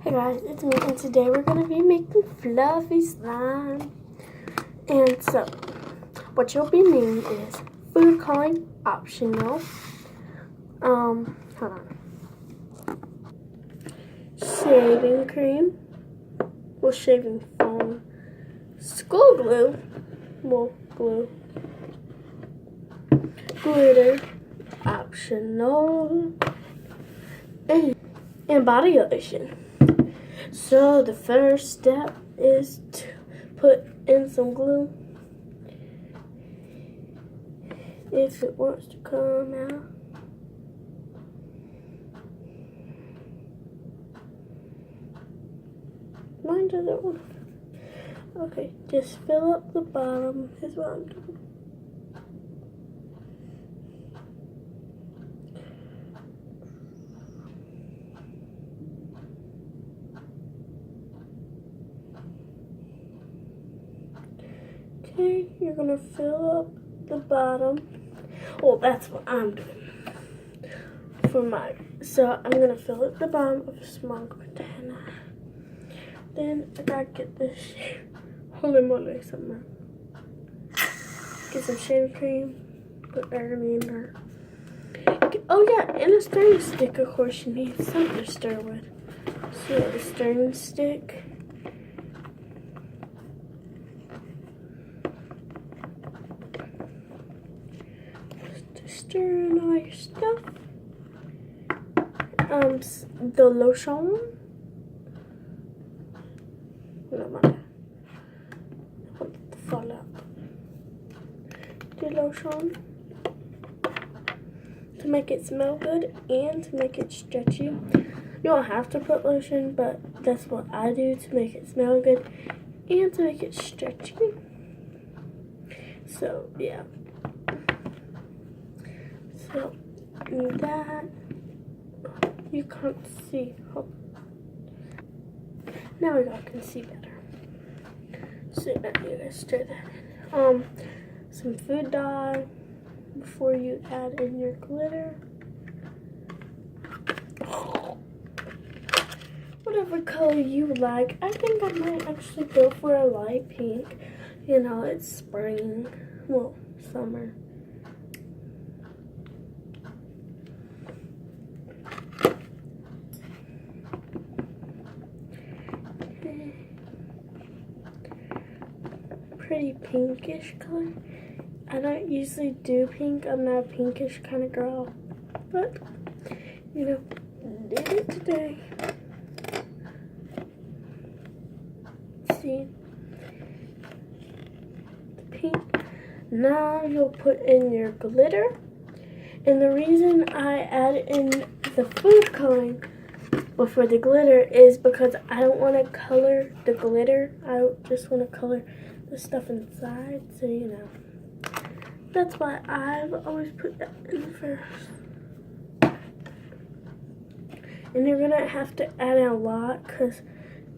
Hey guys, it's me, and today we're going to be making fluffy slime. And so, what you'll be needing is food coloring, optional. Hold on. Shaving cream, shaving foam, school glue, glue, glitter, optional, and body lotion. So the first step is to put in some glue. If it wants to come out. Mine doesn't want to. Okay, just fill up the bottom is what I'm doing. Okay, you're gonna fill up the bottom. Well, that's what I'm doing for mine. So I'm gonna fill up the bottom of a small container. Then I gotta get this holy moly somewhere. Get some shaving cream, put that in there. Oh yeah, and a stirring stick, of course. You need something to stir with. So a stirring stick. Stir in all your stuff. The lotion. No matter. I want it to fall out. The lotion to make it smell good and to make it stretchy. You don't have to put lotion, but that's what I do to make it smell good and to make it stretchy. So yeah. So that you can't see. Oh. Now we can see better. So now you guys stir that in. Some food dye before you add in your glitter. Whatever color you like. I think I might actually go for a light pink. You know, it's spring. Well, summer. Pretty pinkish color. I don't usually do pink. I'm not a pinkish kind of girl, but you know, did it today. See the pink. Now you'll put in your glitter, and the reason I add in the food coloring before the glitter is because I don't want to color the glitter. I just want to color the stuff inside, so you know. That's why I've always put that in first. And you're gonna have to add in a lot because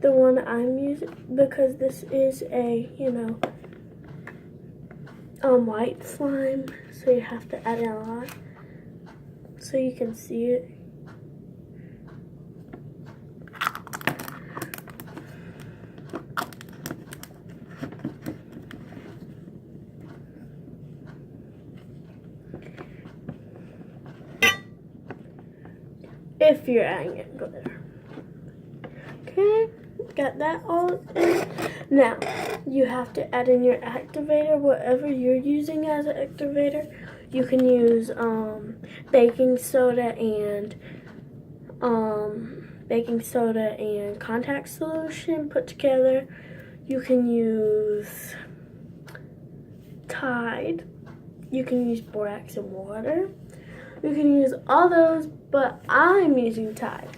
the one I'm using, because this is a, you know, white slime, so you have to add in a lot so you can see it. If you're adding it glitter. Okay, got that all in. Now, you have to add in your activator, whatever you're using as an activator. You can use baking soda and contact solution put together. You can use Tide. You can use borax and water. You can use all those, but I'm using Tide.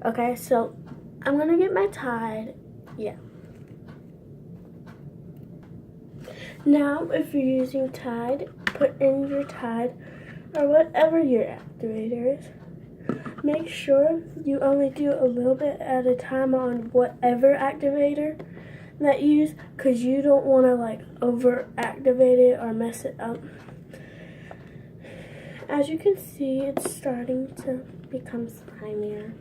Okay, so I'm gonna get my Tide. Yeah. Now, if you're using Tide, put in your Tide or whatever your activator is. Make sure you only do a little bit at a time on whatever activator that you use, because you don't want to like over activate it or mess it up. As you can see, it's starting to become slimier.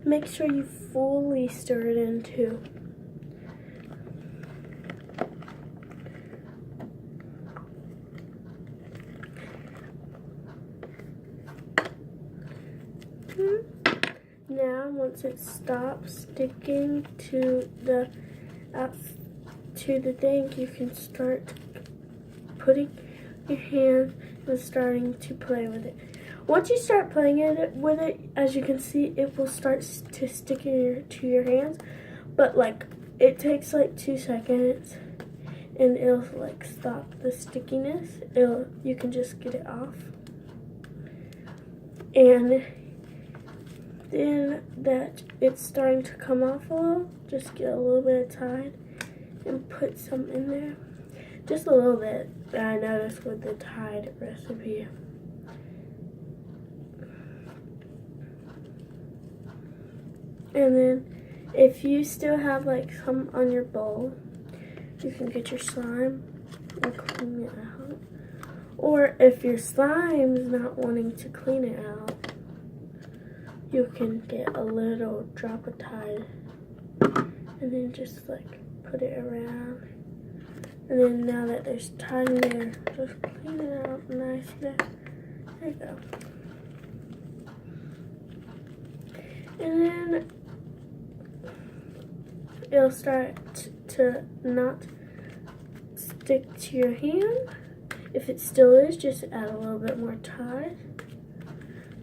Make sure you fully stir it in too. Now, once it stops sticking to the thing, you can start putting your hand and starting to play with it. Once you start playing with it, as you can see, it will start to stick to your hands. But like, it takes like 2 seconds, and it'll like stop the stickiness. You can just get it off, and then that it's starting to come off a little, just get a little bit of Tide and put some in there. Just a little bit, I noticed with the Tide recipe. And then if you still have like some on your bowl, you can get your slime and clean it out. Or if your slime is not wanting to clean it out, you can get a little drop of Tide and then just like put it around. And then now that there's Tide in there, just clean it out nice there. There you go. And then it'll start to not stick to your hand. If it still is, just add a little bit more Tide.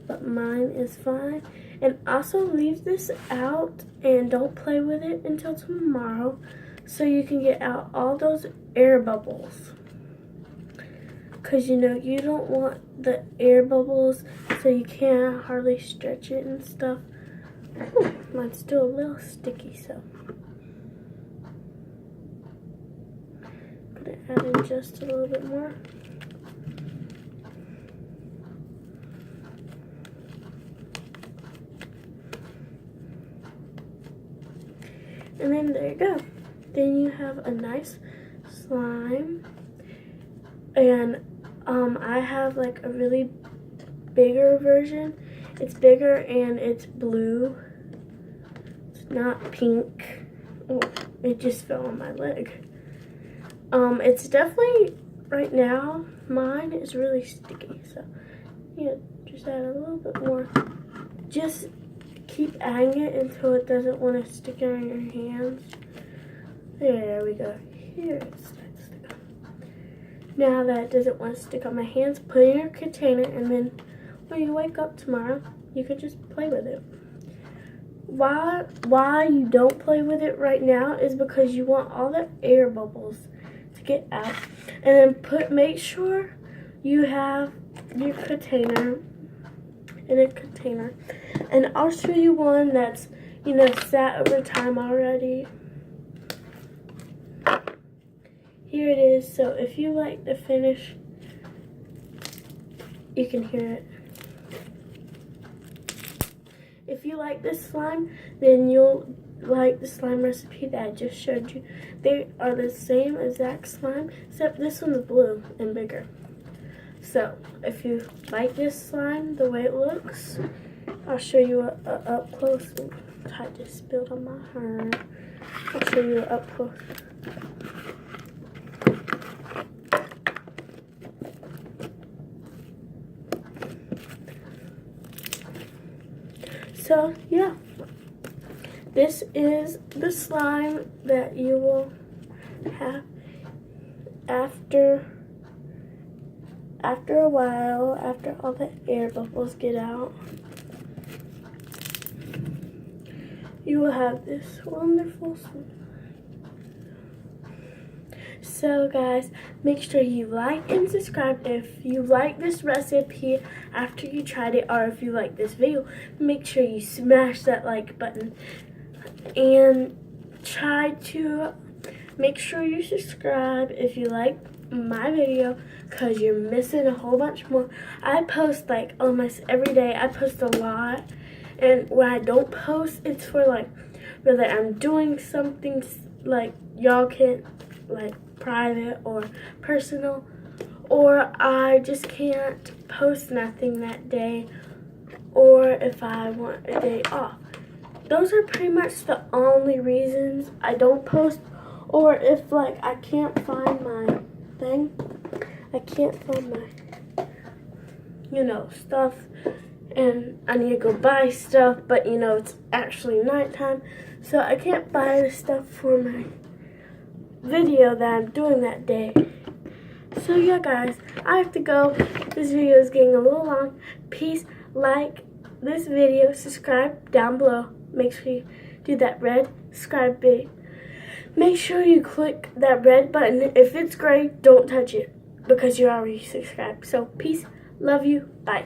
But mine is fine. And also leave this out and don't play with it until tomorrow so you can get out all those air bubbles. Because you know you don't want the air bubbles so you can't hardly stretch it and stuff. Ooh, mine's still a little sticky, so I'm gonna add in just a little bit more. And then there you go. Then you have a nice slime. And I have like a really bigger version. It's bigger and it's blue. It's not pink. Oh, it just fell on my leg. It's definitely, right now, mine is really sticky. So, yeah, just add a little bit more. Just keep adding it until it doesn't want to stick on your hands. There we go. Here it starts to stick on. Now that it doesn't want to stick on my hands, put it in your container, and then when you wake up tomorrow, you can just play with it. Why you don't play with it right now is because you want all the air bubbles to get out. And then make sure you have your container in a container. And I'll show you one that's, you know, sat over time already. Here it is. So if you like the finish, you can hear it. If you like this slime, then you'll like the slime recipe that I just showed you. They are the same exact slime, except this one's blue and bigger. So, if you like this slime, the way it looks, I'll show you up close. Ooh, Tide just spilled on my hair. I'll show you up close. So, yeah. This is the slime that you will have after a while, after all the air bubbles get out. You will have this wonderful slime. So guys, make sure you like and subscribe if you like this recipe after you tried it, or if you like this video, make sure you smash that like button. And try to make sure you subscribe if you like my video, because you're missing a whole bunch more. I post like almost every day. I post a lot, and when I don't post, it's for like whether I'm doing something like y'all can't, like private or personal, or I just can't post nothing that day, or if I want a day off. Those are pretty much the only reasons I don't post. Or if like I can't find my thing, I can't find my, stuff, and I need to go buy stuff, but it's actually nighttime, so I can't buy the stuff for my video that I'm doing that day. So yeah guys, I have to go. This video is getting a little long. Please like this video, subscribe down below. Make sure you do that red subscribe button. Make sure you click that red button. If it's gray, don't touch it because you're already subscribed. So peace, love you, bye.